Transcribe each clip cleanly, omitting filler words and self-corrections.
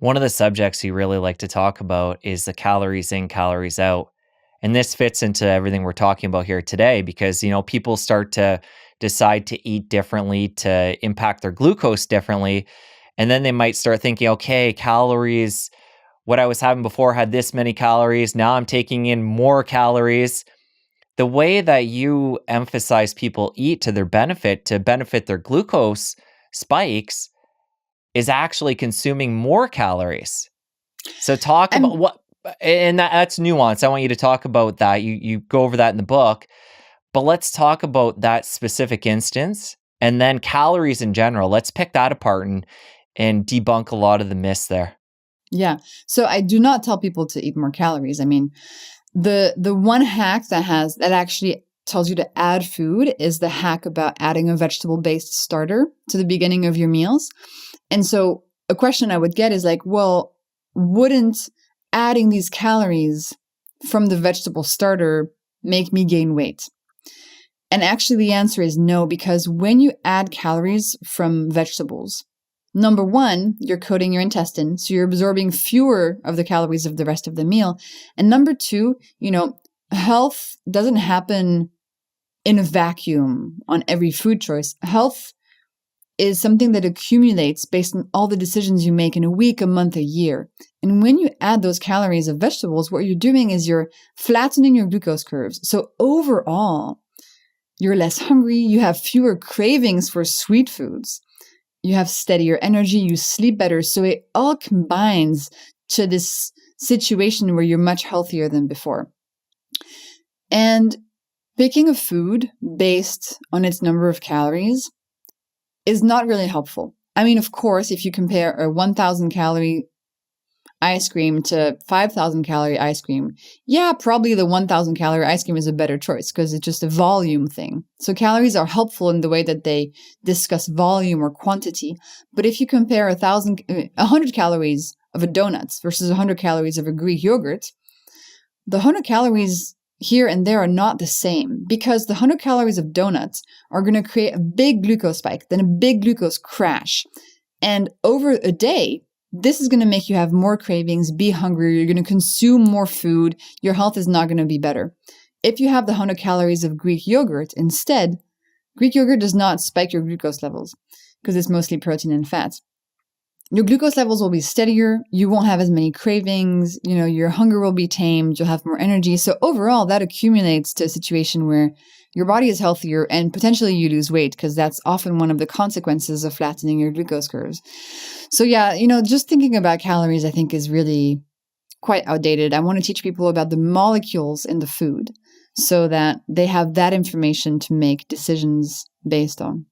One of the subjects you really like to talk about is the calories in, calories out. And this fits into everything we're talking about here today because, people start to decide to eat differently to impact their glucose differently. And then they might start thinking, okay, calories, what I was having before had this many calories. Now I'm taking in more calories. The way that you emphasize people eat to their benefit, to benefit their glucose spikes, is actually consuming more calories. So talk I'm about what, and that's nuance. I want you to talk about that. You go over that in the book, but let's talk about that specific instance and then calories in general. Let's pick that apart and debunk a lot of the myths there. Yeah. So I do not tell people to eat more calories. I mean, the one hack that actually tells you to add food is the hack about adding a vegetable-based starter to the beginning of your meals. And so a question I would get is like, well, wouldn't adding these calories from the vegetable starter make me gain weight? And actually the answer is no, because when you add calories from vegetables, number one, you're coating your intestine, so you're absorbing fewer of the calories of the rest of the meal. And number two, health doesn't happen in a vacuum on every food choice. Health is something that accumulates based on all the decisions you make in a week, a month, a year. And when you add those calories of vegetables, what you're doing is you're flattening your glucose curves. So overall, you're less hungry, you have fewer cravings for sweet foods. You have steadier energy, you sleep better. So it all combines to this situation where you're much healthier than before. And picking a food based on its number of calories is not really helpful. I mean, of course, if you compare a 1,000 calorie ice cream to 5,000 calorie ice cream, yeah, probably the 1,000 calorie ice cream is a better choice because it's just a volume thing. So calories are helpful in the way that they discuss volume or quantity. But if you compare 100 calories of a donut versus 100 calories of a Greek yogurt, the 100 calories here and there are not the same because the 100 calories of donuts are going to create a big glucose spike, then a big glucose crash. And over a day, this is going to make you have more cravings, be hungry, you're going to consume more food, your health is not going to be better. If you have the 100 calories of Greek yogurt instead, Greek yogurt does not spike your glucose levels because it's mostly protein and fat. Your glucose levels will be steadier, you won't have as many cravings, your hunger will be tamed, you'll have more energy. So overall, that accumulates to a situation where your body is healthier and potentially you lose weight because that's often one of the consequences of flattening your glucose curves. So yeah, just thinking about calories, I think is really quite outdated. I want to teach people about the molecules in the food so that they have that information to make decisions based on.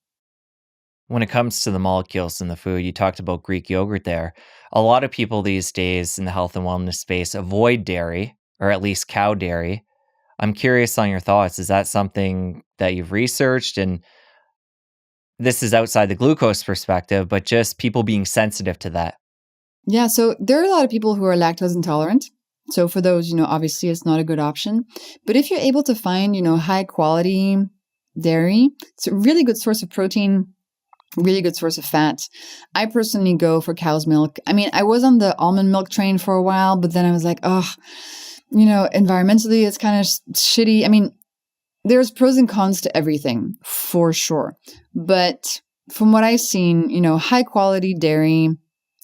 When it comes to the molecules in the food, you talked about Greek yogurt there. A lot of people these days in the health and wellness space avoid dairy, or at least cow dairy. I'm curious on your thoughts. Is that something that you've researched? And this is outside the glucose perspective, but just people being sensitive to that. Yeah, so there are a lot of people who are lactose intolerant. So for those, obviously it's not a good option. But if you're able to find, high quality dairy, it's a really good source of protein, really good source of fat. I personally go for cow's milk. I mean, I was on the almond milk train for a while, but then I was like, environmentally, it's kind of shitty. I mean, there's pros and cons to everything, for sure. But from what I've seen, high quality dairy,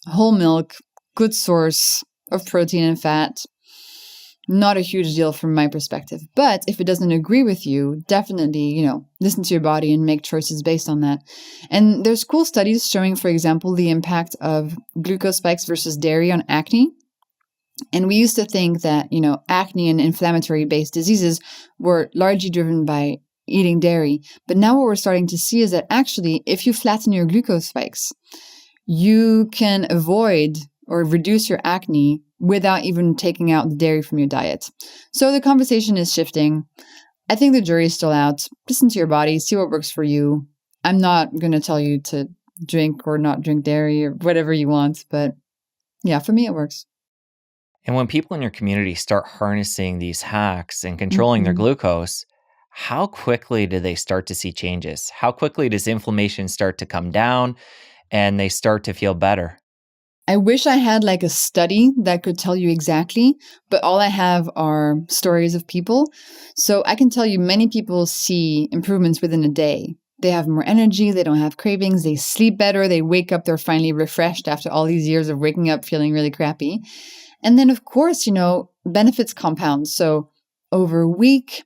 whole milk, good source of protein and fat, not a huge deal from my perspective. But if it doesn't agree with you, definitely, listen to your body and make choices based on that. And there's cool studies showing, for example, the impact of glucose spikes versus dairy on acne. And we used to think that, acne and inflammatory-based diseases were largely driven by eating dairy. But now what we're starting to see is that actually, if you flatten your glucose spikes, you can avoid or reduce your acne without even taking out the dairy from your diet. So the conversation is shifting. I think the jury is still out. Listen to your body, see what works for you. I'm not going to tell you to drink or not drink dairy or whatever you want, but yeah, for me it works. And when people in your community start harnessing these hacks and controlling their glucose, how quickly do they start to see changes? How quickly does inflammation start to come down and they start to feel better? I wish I had like a study that could tell you exactly, but all I have are stories of people. So I can tell you many people see improvements within a day. They have more energy, they don't have cravings, they sleep better, they wake up, they're finally refreshed after all these years of waking up feeling really crappy. And then, of course, benefits compound. So over a week,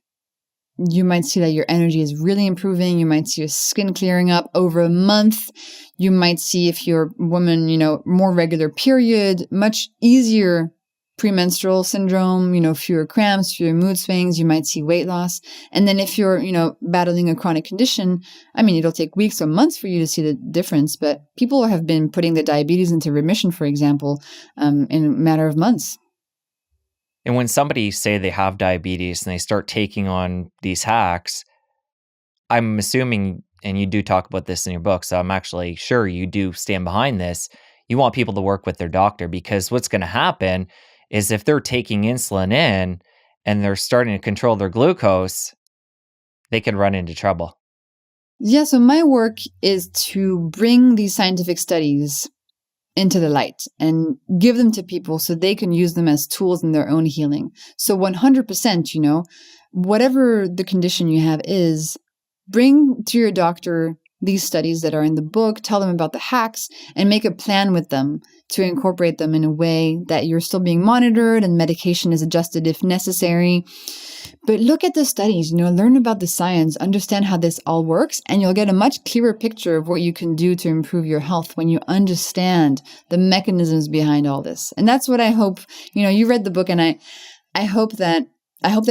you might see that your energy is really improving. You might see your skin clearing up over a month. You might see, if you're a woman, more regular period, much easier premenstrual syndrome, fewer cramps, fewer mood swings. You might see weight loss. And then if you're, battling a chronic condition, it'll take weeks or months for you to see the difference. But people have been putting the diabetes into remission, for example, in a matter of months. And when somebody say they have diabetes and they start taking on these hacks, I'm assuming, and you do talk about this in your book, so I'm actually sure you do stand behind this. You want people to work with their doctor, because what's going to happen is if they're taking insulin in and they're starting to control their glucose, they could run into trouble. Yeah, so my work is to bring these scientific studies into the light and give them to people so they can use them as tools in their own healing. So 100%, whatever the condition you have is, bring to your doctor these studies that are in the book, tell them about the hacks, and make a plan with them to incorporate them in a way that you're still being monitored and medication is adjusted if necessary. But look at the studies, learn about the science, understand how this all works, and you'll get a much clearer picture of what you can do to improve your health when you understand the mechanisms behind all this. And that's what I hope, you read the book, and I hope that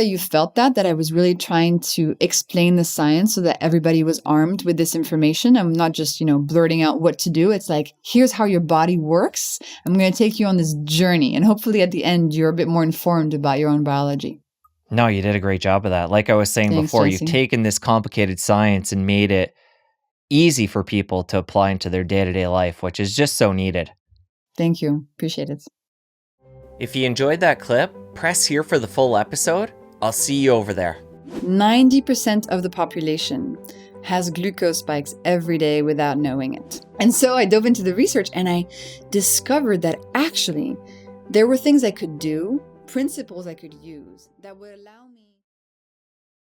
you felt that I was really trying to explain the science so that everybody was armed with this information. I'm not just, blurting out what to do. It's like, here's how your body works. I'm going to take you on this journey. And hopefully at the end, you're a bit more informed about your own biology. No, you did a great job of that. Like I was saying before, Jessie. You've taken this complicated science and made it easy for people to apply into their day-to-day life, which is just so needed. Thank you. Appreciate it. If you enjoyed that clip, press here for the full episode. I'll see you over there. 90% of the population has glucose spikes every day without knowing it. And so I dove into the research and I discovered that actually there were things I could do, principles I could use that would allow me